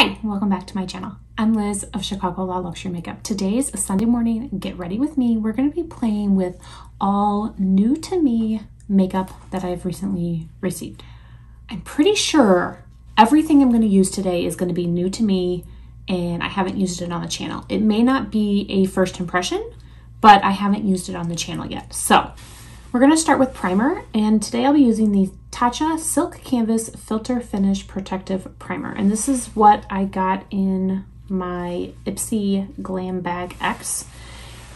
Hi, welcome back to my channel. I'm Liz of Chicago Law Luxury Makeup. Today's a Sunday morning. Get ready with me. We're going to be playing with all new to me makeup that I've recently received. I'm pretty sure everything I'm going to use today is going to be new to me and I haven't used it on the channel. It may not be a first impression, but I haven't used it on the channel yet. So we're going to start with primer, and today I'll be using the Tatcha Silk Canvas Filter Finish Protective Primer. And this is what I got in my Ipsy Glam Bag X.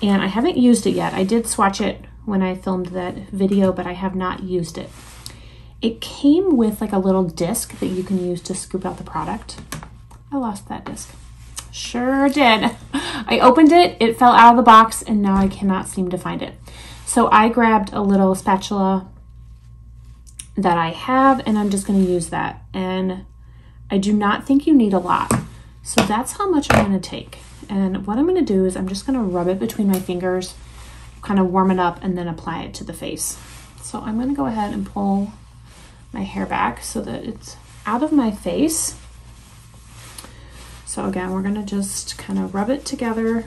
And I haven't used it yet. I did swatch it when I filmed that video, but I have not used it. It came with like a little disc that you can use to scoop out the product. I lost that disc. Sure did. I opened it, it fell out of the box, and now I cannot seem to find it. So I grabbed a little spatula that I have, and I'm just going to use that. And I do not think you need a lot. So that's how much I'm going to take. And what I'm going to do is I'm just going to rub it between my fingers, kind of warm it up, and then apply it to the face. So I'm going to go ahead and pull my hair back so that it's out of my face. So again, we're going to just kind of rub it together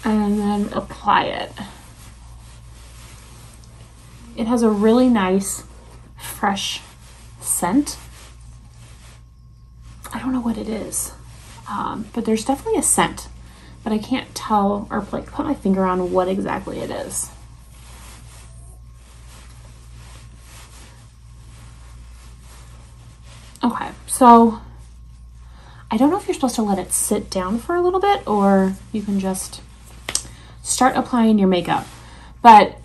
and then apply it. It has a really nice, fresh scent. I don't know what it is, but there's definitely a scent, but I can't tell or like put my finger on what exactly it is. Okay, so I don't know if you're supposed to let it sit down for a little bit or you can just start applying your makeup, but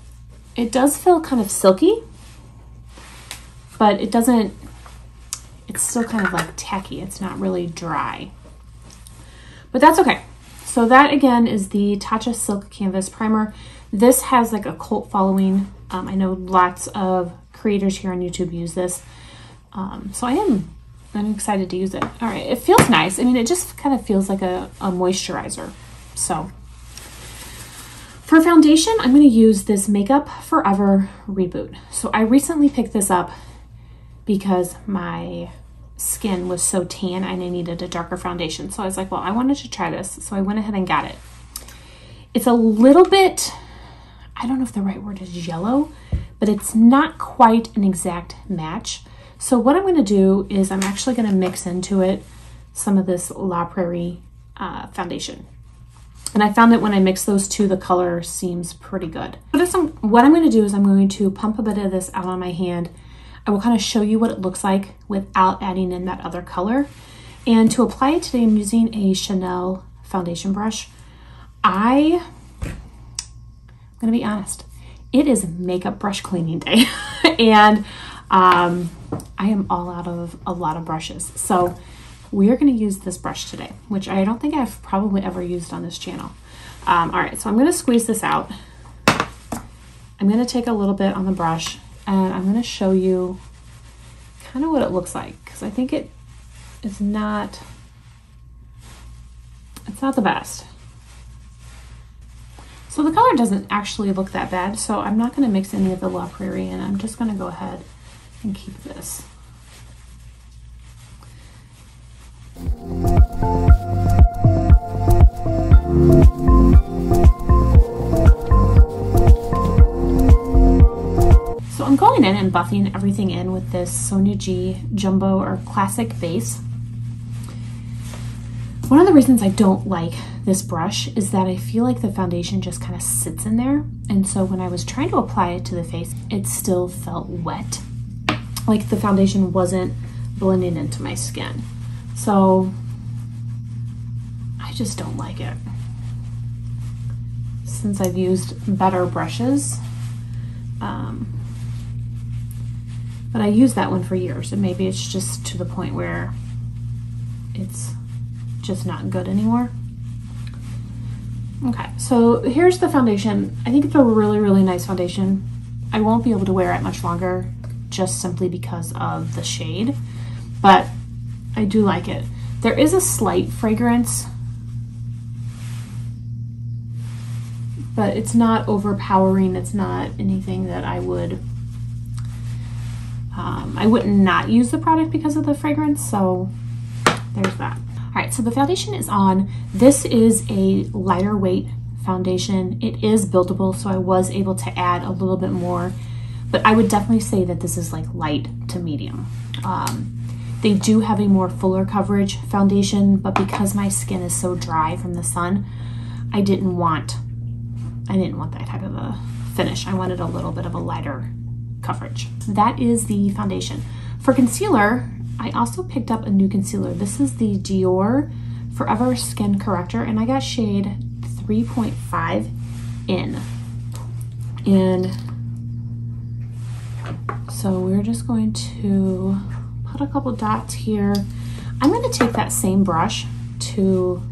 it does feel kind of silky, but it doesn't, it's still kind of like tacky. It's not really dry, but that's okay. So that again is the Tatcha Silk Canvas Primer. This has like a cult following. I know lots of creators here on YouTube use this. So I'm excited to use it. All right, it feels nice. I mean, it just kind of feels like a moisturizer. So for foundation, I'm going to use this Makeup Forever Reboot. So I recently picked this up because my skin was so tan and I needed a darker foundation. So I was like, well, I wanted to try this. So I went ahead and got it. It's a little bit, I don't know if the right word is yellow, but it's not quite an exact match. So what I'm going to do is I'm actually going to mix into it some of this La Prairie foundation. And I found that when I mix those two, the color seems pretty good. What I'm going to do is I'm going to pump a bit of this out on my hand. I will kind of show you what it looks like without adding in that other color. And to apply it today, I'm using a Chanel foundation brush. I'm going to be honest, it is makeup brush cleaning day. And I am all out of a lot of brushes. So we are going to use this brush today, which I don't think I've probably ever used on this channel. All right, so I'm going to squeeze this out. I'm going to take a little bit on the brush and I'm going to show you kind of what it looks like, because I think it is not, it's not the best. So the color doesn't actually look that bad, so I'm not going to mix any of the La Prairie in. I'm just going to go ahead and keep this. So I'm going in and buffing everything in with this Sonia G Jumbo or Classic Base. One of the reasons I don't like this brush is that I feel like the foundation just kind of sits in there. And so when I was trying to apply it to the face, it still felt wet. Like the foundation wasn't blending into my skin. So I just don't like it. Since I've used better brushes, but I used that one for years, and maybe it's just to the point where it's just not good anymore. Okay, so here's the foundation. I think it's a really, really nice foundation. I won't be able to wear it much longer just simply because of the shade, but I do like it. There is a slight fragrance, but it's not overpowering. It's not anything that I wouldn't not use the product because of the fragrance. So there's that. All right, so the foundation is on. This is a lighter weight foundation. It is buildable, so I was able to add a little bit more, but I would definitely say that this is like light to medium. They do have a more fuller coverage foundation, but because my skin is so dry from the sun, I didn't want that type of a finish. I wanted a little bit of a lighter coverage. That is the foundation. For concealer, I also picked up a new concealer. This is the Dior Forever Skin Corrector, and I got shade 3.5 in. And so we're just going to put a couple dots here. I'm going to take that same brush to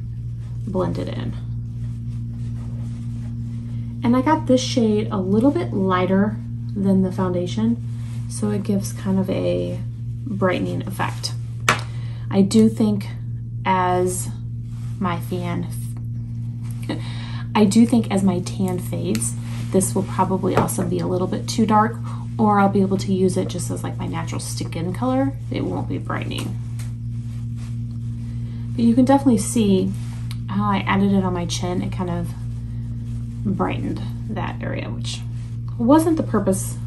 blend it in. And I got this shade a little bit lighter than the foundation, so it gives kind of a brightening effect. I do think as my tan fades, this will probably also be a little bit too dark, or I'll be able to use it just as like my natural skin color. It won't be brightening. But you can definitely see how I added it on my chin. It kind of brightened that area, which wasn't the purpose.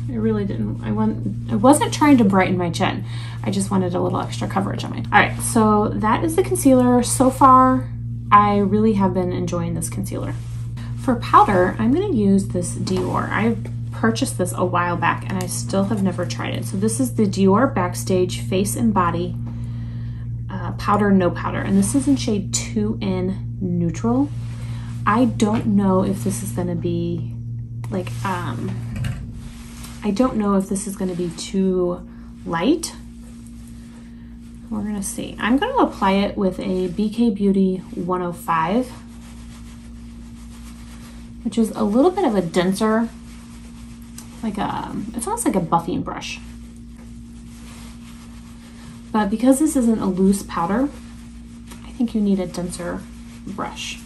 It really didn't. I wasn't trying to brighten my chin. I just wanted a little extra coverage on my. All right, so that is the concealer. So far, I really have been enjoying this concealer. For powder, I'm going to use this Dior. I purchased this a while back and I still have never tried it. So this is the Dior Backstage Face and Body Powder No Powder, and this is in shade 2N Neutral. I don't know if this is going to be like, I don't know if this is going to be too light. We're going to see. I'm going to apply it with a BK Beauty 105, which is a little bit of a denser, like it's almost like a buffing brush. But because this isn't a loose powder, I think you need a denser brush.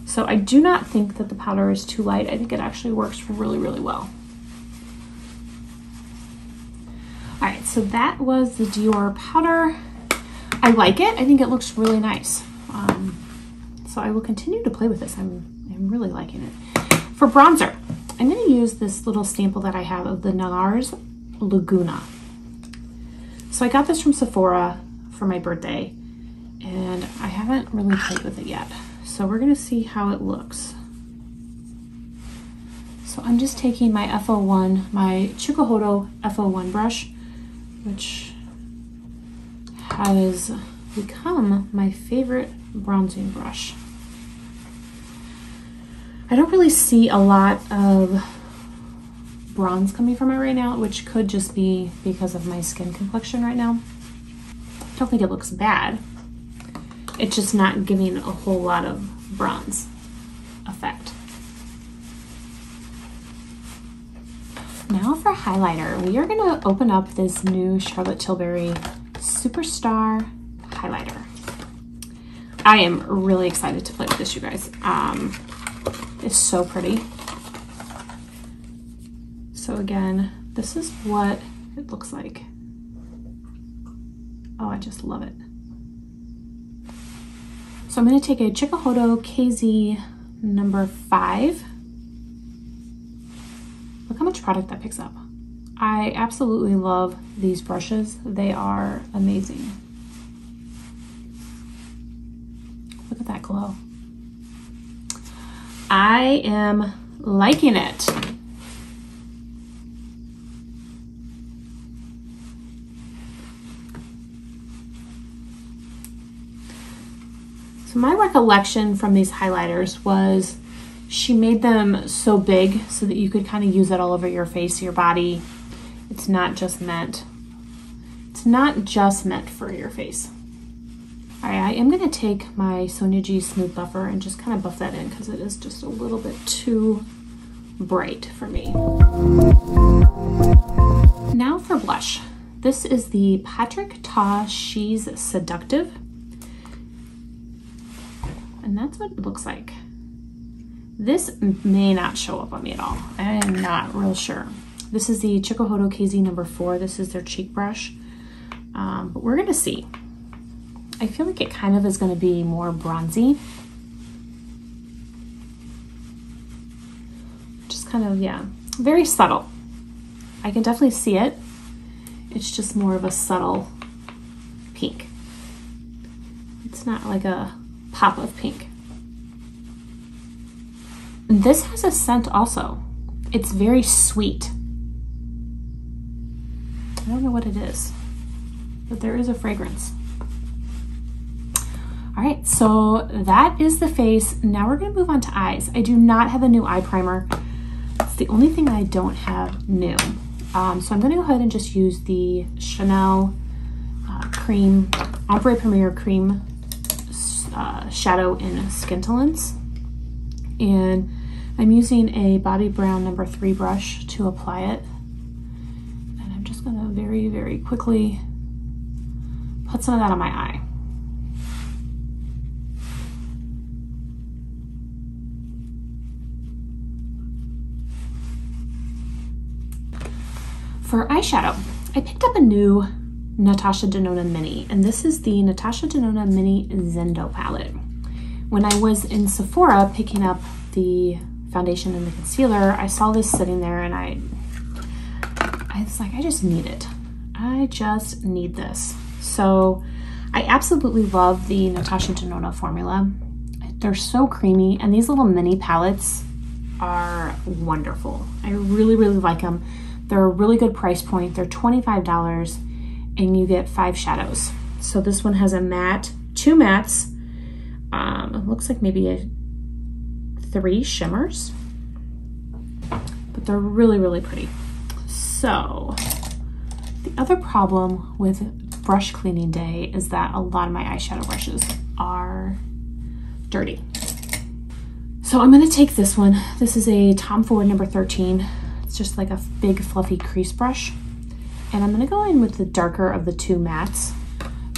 So I do not think that the powder is too light. I think it actually works really, really well. All right, so that was the Dior powder. I like it. I think it looks really nice. So I will continue to play with this. I'm really liking it. For bronzer, I'm going to use this little sample that I have of the Nars Laguna. So I got this from Sephora for my birthday, and I haven't really played with it yet. So we're going to see how it looks. So I'm just taking my F01, my Chikuhodo F01 brush, which has become my favorite bronzing brush. I don't really see a lot of bronze coming from it right now, which could just be because of my skin complexion right now. I don't think it looks bad. It's just not giving a whole lot of bronze effect. Now for highlighter, we are going to open up this new Charlotte Tilbury Superstar highlighter. I am really excited to play with this, you guys. It's so pretty. So again, this is what it looks like. Oh, I just love it. So I'm going to take a Chikuhodo KZ number 5. Look how much product that picks up. I absolutely love these brushes. They are amazing. Look at that glow. I am liking it. So my recollection from these highlighters was she made them so big so that you could kind of use it all over your face, your body. It's not just meant for your face. All right, I am going to take my Sonia G Smooth Buffer and just kind of buff that in because it is just a little bit too bright for me. Now for blush. This is the Patrick Ta She's Seductive. And that's what it looks like. This may not show up on me at all. I'm not real sure. This is the Chikuhodo KZ number 4. This is their cheek brush. but we're gonna see. I feel like it kind of is gonna be more bronzy. Just kind of, yeah, very subtle. I can definitely see it. It's just more of a subtle pink. It's not like a pop of pink. And this has a scent also. It's very sweet. I don't know what it is, but there is a fragrance. All right, so that is the face. Now we're gonna move on to eyes. I do not have a new eye primer. It's the only thing I don't have new. So I'm gonna go ahead and just use the Chanel Cream, Ombre Premier Cream Shadow in Skintalence. And I'm using a Bobbi Brown No. 3 brush to apply it. And I'm just gonna very, very quickly put some of that on my eye. For eyeshadow, I picked up a new Natasha Denona Mini, and this is the Natasha Denona Mini Zendo palette. When I was in Sephora picking up the foundation and the concealer, I saw this sitting there and I was like, I just need it. I just need this. So I absolutely love the Natasha Denona formula. They're so creamy, and these little mini palettes are wonderful. I really, really like them. They're a really good price point. They're $25 and you get 5 shadows. So this one has a matte, 2 mattes. It looks like maybe 3 shimmers, but they're really, really pretty. So the other problem with brush cleaning day is that a lot of my eyeshadow brushes are dirty. So I'm gonna take this one. This is a Tom Ford No. 13. It's just like a big fluffy crease brush. And I'm gonna go in with the darker of the 2 mattes.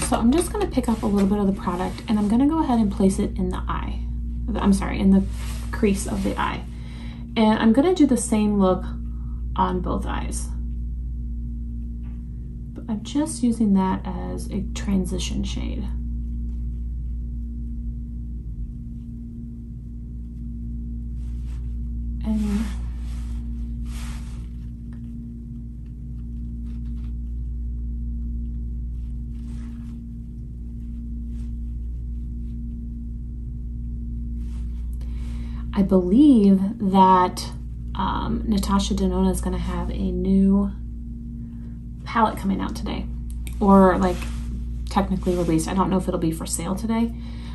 So I'm just gonna pick up a little bit of the product and I'm gonna go ahead and place it in the eye. I'm sorry, in the crease of the eye. And I'm gonna do the same look on both eyes. But I'm just using that as a transition shade. And I believe that Natasha Denona is going to have a new palette coming out today, or like technically released. I don't know if it'll be for sale today,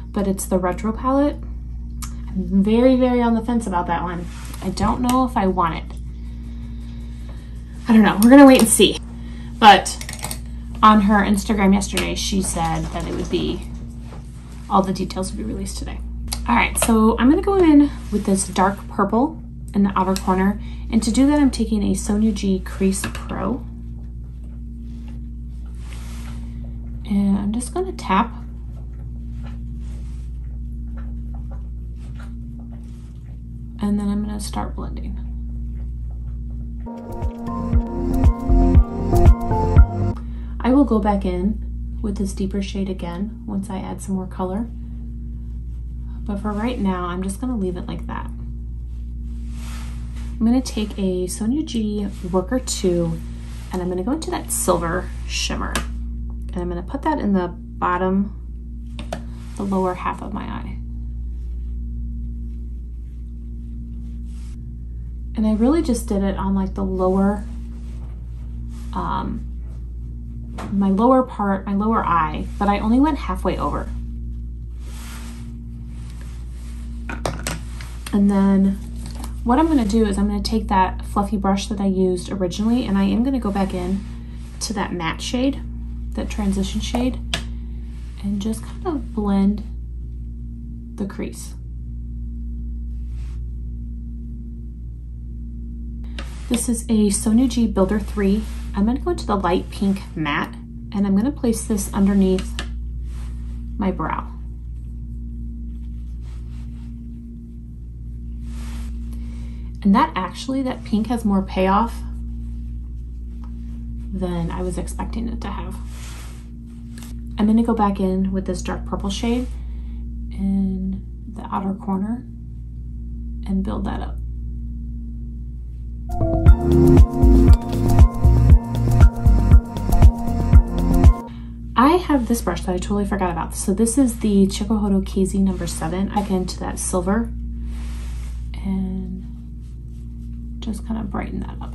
but it's the retro palette. I'm very, very on the fence about that one. I don't know if I want it. I don't know. We're going to wait and see. But on her Instagram yesterday, she said that it would be, all the details would be released today. All right, so I'm gonna go in with this dark purple in the outer corner. And to do that, I'm taking a Sonia G Crease Pro. And I'm just gonna tap. And then I'm gonna start blending. I will go back in with this deeper shade again once I add some more color. But for right now, I'm just gonna leave it like that. I'm gonna take a Sonia G Worker 2 and I'm gonna go into that silver shimmer. And I'm gonna put that in the bottom, the lower half of my eye. And I really just did it on like the lower, my lower part, my lower eye, but I only went halfway over. And then what I'm going to do is I'm going to take that fluffy brush that I used originally, and I am going to go back in to that matte shade, that transition shade, and just kind of blend the crease. This is a Sonia G Builder 3. I'm going to go into the light pink matte, and I'm going to place this underneath my brow. And that pink has more payoff than I was expecting it to have. I'm going to go back in with this dark purple shade in the outer corner and build that up. I have this brush that I totally forgot about. So this is the Chikuhodo KZ number 7. I get into that silver and just kind of brighten that up.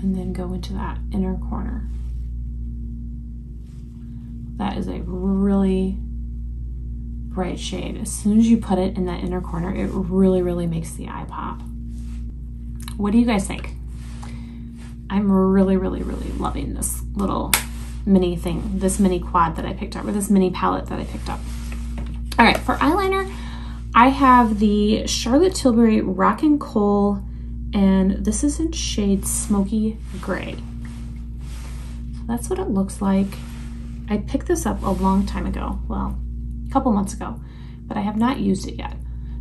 And then go into that inner corner. That is a really bright shade. As soon as you put it in that inner corner, it really makes the eye pop. What do you guys think? I'm really loving this little mini thing, this mini quad that I picked up, or this mini palette that I picked up. All right, for eyeliner, I have the Charlotte Tilbury Rockin' Coal, and this is in shade Smoky Gray. So that's what it looks like. I picked this up a long time ago, well, a couple months ago, but I have not used it yet.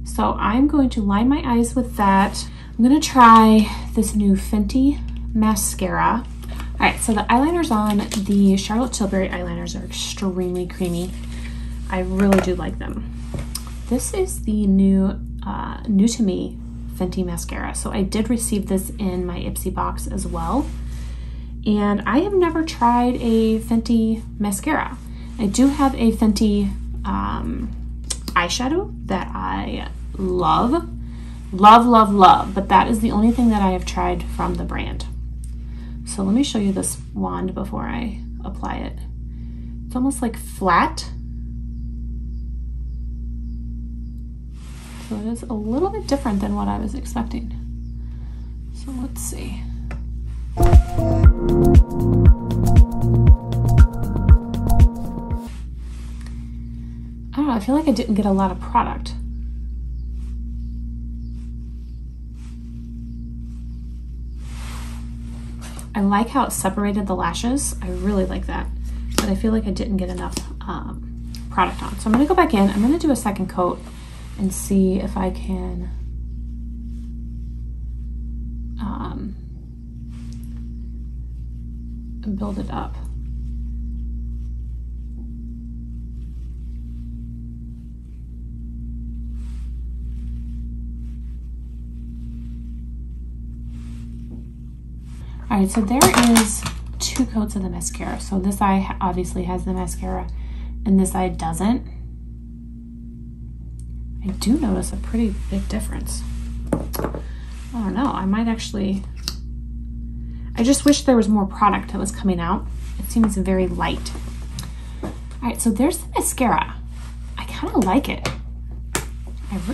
So I'm going to line my eyes with that. I'm gonna try this new Fenty Mascara. All right, so the eyeliners on the Charlotte Tilbury eyeliners are extremely creamy. I really do like them. This is the new to me Fenty Mascara. So I did receive this in my Ipsy box as well. And I have never tried a Fenty mascara. I do have a Fenty eyeshadow that I love, but that is the only thing that I have tried from the brand. So let me show you this wand before I apply it. It's almost like flat. So it is a little bit different than what I was expecting. So let's see. I don't know, I feel like I didn't get a lot of product. I like how it separated the lashes. I really like that, but I feel like I didn't get enough product on. So I'm gonna go back in, I'm gonna do a second coat and see if I can build it up. All right, so there is 2 coats of the mascara. So this eye obviously has the mascara and this eye doesn't. I do notice a pretty big difference. I don't know, I might actually, I just wish there was more product that was coming out. It seems very light. All right, so there's the mascara. I kind of like it.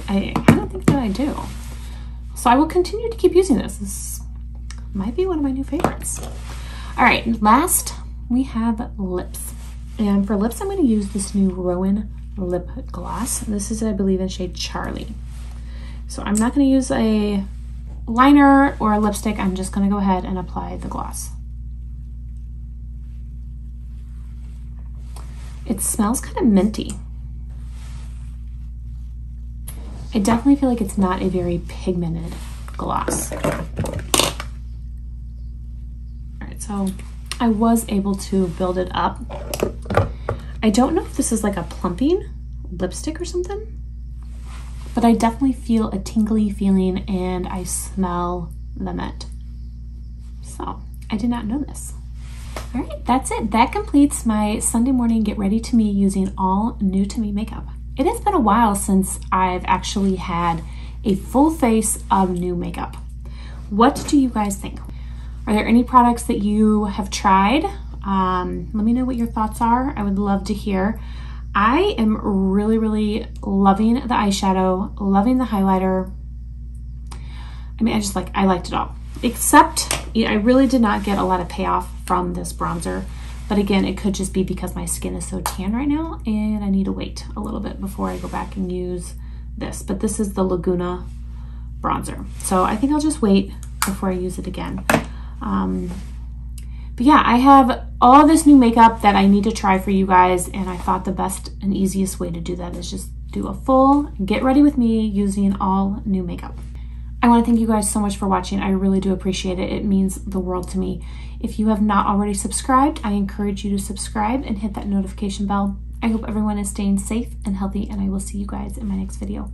I kind of think that I do. So I will continue to keep using this. This might be one of my new favorites. All right, last we have lips. And for lips, I'm going to use this new Rowan lip gloss. This is, I believe, in shade Charlie. So I'm not going to use a liner or a lipstick. I'm just going to go ahead and apply the gloss. It smells kind of minty. I definitely feel like it's not a very pigmented gloss. So I was able to build it up. I don't know if this is like a plumping lipstick or something, but I definitely feel a tingly feeling and I smell the mint. So I did not know this. All right, that's it. That completes my Sunday morning get ready to me using all new to me makeup. It has been a while since I've actually had a full face of new makeup. What do you guys think? Are there any products that you have tried? Let me know what your thoughts are. I would love to hear. I am really loving the eyeshadow, loving the highlighter. I mean, I liked it all. Except I really did not get a lot of payoff from this bronzer. But again, it could just be because my skin is so tan right now and I need to wait a little bit before I go back and use this. But this is the Laguna bronzer. So I think I'll just wait before I use it again. But yeah, I have all this new makeup that I need to try for you guys, and I thought the best and easiest way to do that is just do a full get ready with me using all new makeup. I want to thank you guys so much for watching. I really do appreciate it. It means the world to me. If you have not already subscribed, I encourage you to subscribe and hit that notification bell. I hope everyone is staying safe and healthy, and I will see you guys in my next video.